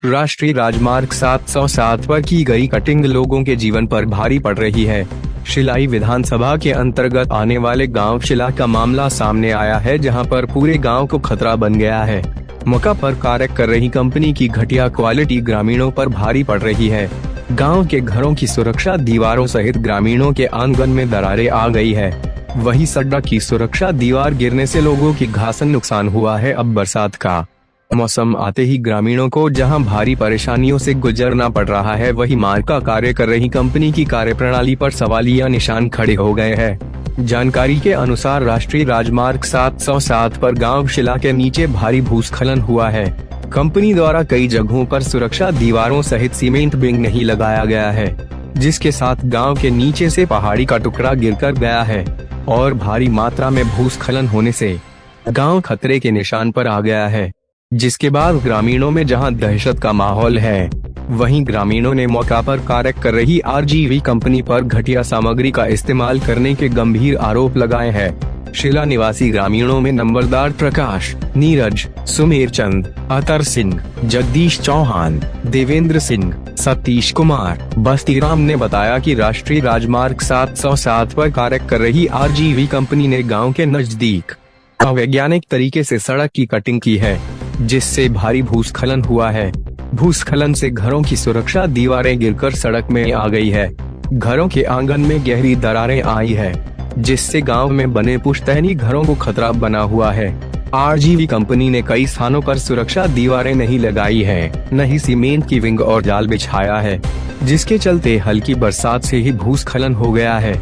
राष्ट्रीय राजमार्ग 707 पर की गई कटिंग लोगों के जीवन पर भारी पड़ रही है। शिलाई विधानसभा के अंतर्गत आने वाले गांव शिला का मामला सामने आया है, जहां पर पूरे गांव को खतरा बन गया है। मौका पर कार्य कर रही कंपनी की घटिया क्वालिटी ग्रामीणों पर भारी पड़ रही है। गांव के घरों की सुरक्षा दीवारों सहित ग्रामीणों के आंगन में दरारें आ गई है। वहीं सड़क की सुरक्षा दीवार गिरने से लोगों की घासन नुकसान हुआ है। अब बरसात का मौसम आते ही ग्रामीणों को जहां भारी परेशानियों से गुजरना पड़ रहा है, वहीं मार्ग का कार्य कर रही कंपनी की कार्यप्रणाली पर सवालिया निशान खड़े हो गए हैं। जानकारी के अनुसार राष्ट्रीय राजमार्ग 707 पर गांव शिला के नीचे भारी भूस्खलन हुआ है। कंपनी द्वारा कई जगहों पर सुरक्षा दीवारों सहित सीमेंट बिंग नहीं लगाया गया है, जिसके साथ गांव के नीचे से पहाड़ी का टुकड़ा गिरकर गया है और भारी मात्रा में भूस्खलन होने से गांव खतरे के निशान पर आ गया है। जिसके बाद ग्रामीणों में जहां दहशत का माहौल है, वहीं ग्रामीणों ने मौका पर कार्य कर रही आरजीवी कंपनी पर घटिया सामग्री का इस्तेमाल करने के गंभीर आरोप लगाए हैं। शिला निवासी ग्रामीणों में नंबरदार प्रकाश, नीरज, सुमेर चंद, अतर सिंह, जगदीश चौहान, देवेंद्र सिंह, सतीश कुमार, बस्तीराम ने बताया कि राष्ट्रीय राजमार्ग 707 पर कार्य कर रही आरजीवी कंपनी ने गाँव के नजदीक अवैज्ञानिक तरीके से सड़क की कटिंग की है, जिससे भारी भूस्खलन हुआ है। भूस्खलन से घरों की सुरक्षा दीवारें गिरकर सड़क में आ गई है। घरों के आंगन में गहरी दरारें आई है, जिससे गांव में बने पुश्तैनी घरों को खतरा बना हुआ है। आरजीवी कंपनी ने कई स्थानों पर सुरक्षा दीवारें नहीं लगाई है, न ही सीमेंट की विंग और जाल बिछाया है, जिसके चलते हल्की बरसात से ही भूस्खलन हो गया है।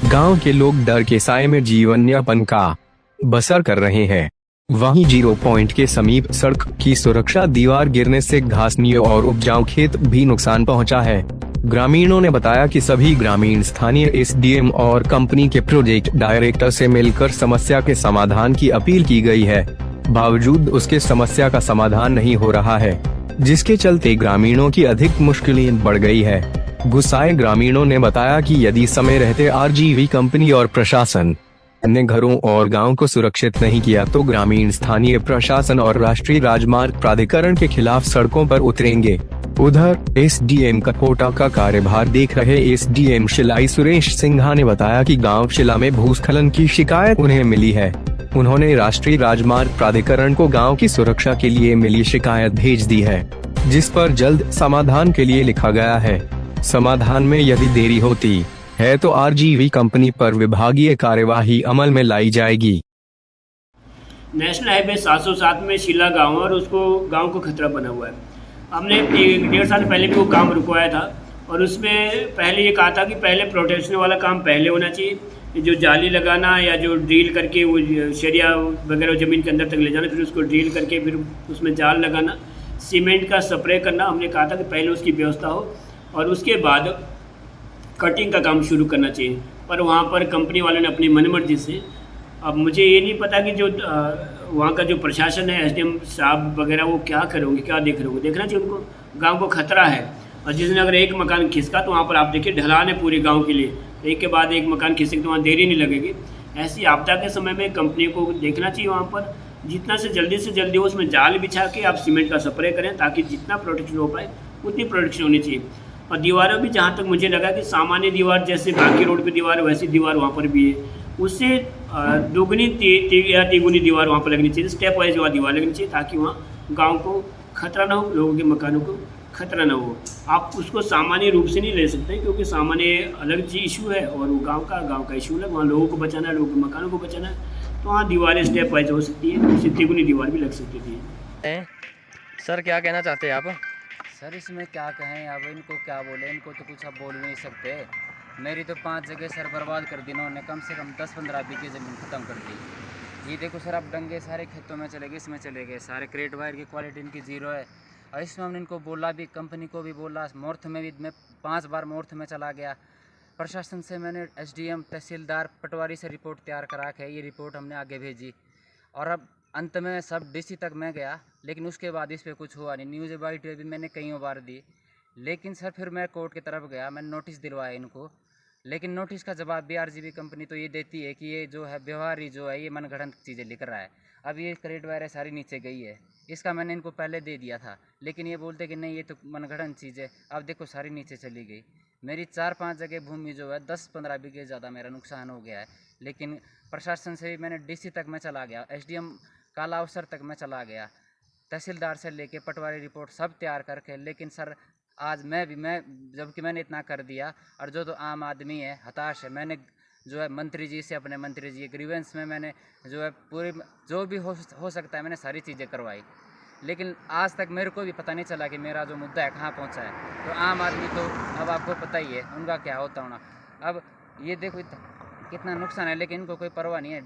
गाँव के लोग डर के साए में जीवन यापन का बसर कर रहे हैं। वहीं 0 पॉइंट के समीप सड़क की सुरक्षा दीवार गिरने से घासनीय और उपजाऊ खेत भी नुकसान पहुंचा है। ग्रामीणों ने बताया कि सभी ग्रामीण स्थानीय एसडीएम और कंपनी के प्रोजेक्ट डायरेक्टर से मिलकर समस्या के समाधान की अपील की गई है। बावजूद उसके समस्या का समाधान नहीं हो रहा है, जिसके चलते ग्रामीणों की अधिक मुश्किलें बढ़ गई है। गुस्साए ग्रामीणों ने बताया कि यदि समय रहते आरजीवी कंपनी और प्रशासन ने घरों और गांव को सुरक्षित नहीं किया तो ग्रामीण स्थानीय प्रशासन और राष्ट्रीय राजमार्ग प्राधिकरण के खिलाफ सड़कों पर उतरेंगे। उधर एसडीएम कोटा का कार्यभार देख रहे एसडीएम शिलाई सुरेश सिन्हा ने बताया कि गांव शिला में भूस्खलन की शिकायत उन्हें मिली है। उन्होंने राष्ट्रीय राजमार्ग प्राधिकरण को गाँव की सुरक्षा के लिए मिली शिकायत भेज दी है, जिस पर जल्द समाधान के लिए लिखा गया है। समाधान में यदि देरी होती है तो आरजीवी कंपनी पर विभागीय कार्यवाही अमल में लाई जाएगी। नेशनल हाईवे 707 में शिला गांव है और उसको गांव को खतरा बना हुआ है। हमने 1.5 साल पहले भी वो काम रुकवाया था और उसमें पहले ये कहा था कि पहले प्रोटेक्शन वाला काम पहले होना चाहिए, जो जाली लगाना या जो ड्रिल करके वो शरिया वगैरह ज़मीन के अंदर तक ले जाना, फिर उसको ड्रिल करके फिर उसमें जाल लगाना, सीमेंट का स्प्रे करना। हमने कहा था कि पहले उसकी व्यवस्था हो और उसके बाद कटिंग का काम शुरू करना चाहिए, पर वहाँ पर कंपनी वालों ने अपनी मनमर्जी से, अब मुझे ये नहीं पता कि जो वहाँ का जो प्रशासन है, एसडीएम साहब वगैरह, वो क्या करोगे, क्या देख रहे होंगे। देखना चाहिए उनको, गांव को खतरा है। और जिस दिन अगर एक मकान खिसका तो वहाँ पर आप देखिए ढलान है पूरे गाँव के लिए, एक के बाद एक मकान खिसके तो वहाँ देरी नहीं लगेगी। ऐसी आपदा के समय में कंपनी को देखना चाहिए वहाँ पर जितना से जल्दी हो उसमें जाल बिछा के आप सीमेंट का स्प्रे करें, ताकि जितना प्रोटेक्शन हो पाए उतनी प्रोटेक्शन होनी चाहिए। और दीवारों भी जहाँ तक मुझे लगा कि सामान्य दीवार जैसे बाकी रोड पे दीवार वैसी दीवार वहाँ पर भी है, उससे दोगुनी या तिगुनी दीवार वहाँ पर लगनी चाहिए। स्टेप वाइज वहाँ दीवार लगनी चाहिए, ताकि वहाँ गांव को खतरा ना हो, लोगों के मकानों को खतरा ना हो। आप उसको सामान्य रूप से नहीं ले सकते, क्योंकि सामान्य अलग चीज इशू है और वो गाँव का इशू अलग। वहाँ लोगों को बचाना है, लोगों के मकानों को बचाना है, तो वहाँ दीवारें स्टेप वाइज हो सकती है, उससे तिगुनी दीवार भी लग सकती थी। सर क्या कहना चाहते हैं आप? सर इसमें क्या कहें, अब इनको क्या बोले, इनको तो कुछ अब बोल नहीं सकते। मेरी तो 5 जगह सर बर्बाद कर दी इन्होंने, कम से कम 10-15 बीघे ज़मीन ख़त्म कर दी। ये देखो सर, अब डंगे सारे खेतों में चले गए, इसमें चले गए सारे। क्रेट वायर की क्वालिटी इनकी 0 है। और इसमें हमने इनको बोला भी, कंपनी को भी बोला, मोर्थ में भी मैं 5 बार मोर्थ में चला गया। प्रशासन से मैंने एसडीएम, तहसीलदार, पटवारी से रिपोर्ट तैयार करा के ये रिपोर्ट हमने आगे भेजी। और अब अंत में सब डीसी तक मैं गया, लेकिन उसके बाद इस पर कुछ हुआ नहीं। न्यूज़ बाइट भी मैंने कई बार दी, लेकिन सर फिर मैं कोर्ट की तरफ गया, मैंने नोटिस दिलवाया इनको, लेकिन नोटिस का जवाब भी आरजीवी कंपनी तो ये देती है कि ये जो है व्यवहार ही जो है ये मनगढ़ंत चीज़ें लिख रहा है। अब ये क्रेडिट वायर सारी नीचे गई है, इसका मैंने इनको पहले दे दिया था, लेकिन ये बोलते कि नहीं ये तो मनगढ़ंत चीज़ है। अब देखो सारी नीचे चली गई। मेरी 4-5 जगह भूमि जो है 10-15 बीघे ज़्यादा मेरा नुकसान हो गया है। लेकिन प्रशासन से भी मैंने डीसी तक मैं चला गया, एसडीएम काला अफसर तक मैं चला गया, तहसीलदार से लेके पटवारी रिपोर्ट सब तैयार करके, लेकिन सर आज मैं जबकि मैंने इतना कर दिया और जो तो आम आदमी है हताश है। मैंने जो है मंत्री जी से, अपने मंत्री जी ग्रीवेंस में मैंने जो है पूरी जो भी हो सकता है मैंने सारी चीज़ें करवाई, लेकिन आज तक मेरे को भी पता नहीं चला कि मेरा जो मुद्दा है कहाँ पहुँचा है। तो आम आदमी तो अब आपको पता ही है उनका क्या होता होना। अब ये देखो कितना नुकसान है, लेकिन इनको कोई परवाह नहीं है।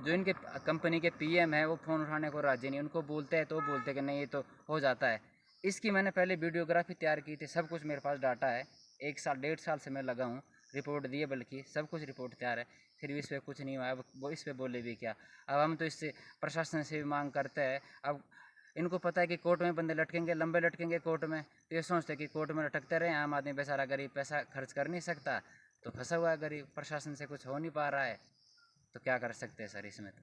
जो इनके कंपनी के पीएम है वो फ़ोन उठाने को राजी नहीं, उनको बोलते हैं तो बोलते कि नहीं ये तो हो जाता है। इसकी मैंने पहले वीडियोग्राफी तैयार की थी, सब कुछ मेरे पास डाटा है, 1 साल 1.5 साल से मैं लगा हूँ, रिपोर्ट दी है, बल्कि सब कुछ रिपोर्ट तैयार है, फिर भी इस पर कुछ नहीं हुआ। अब वो इस पर बोले भी क्या। अब हम तो इससे प्रशासन से भी मांग करते हैं। अब इनको पता है कि कोर्ट में बंदे लटकेंगे, लंबे लटकेंगे कोर्ट में, तो ये सोचते हैं कि कोर्ट में लटकते रहे, आम आदमी बेचारा गरीब पैसा खर्च कर नहीं सकता, तो फंसा हुआ है गरीब, प्रशासन से कुछ हो नहीं पा रहा है, तो क्या कर सकते हैं सर इसमें तो।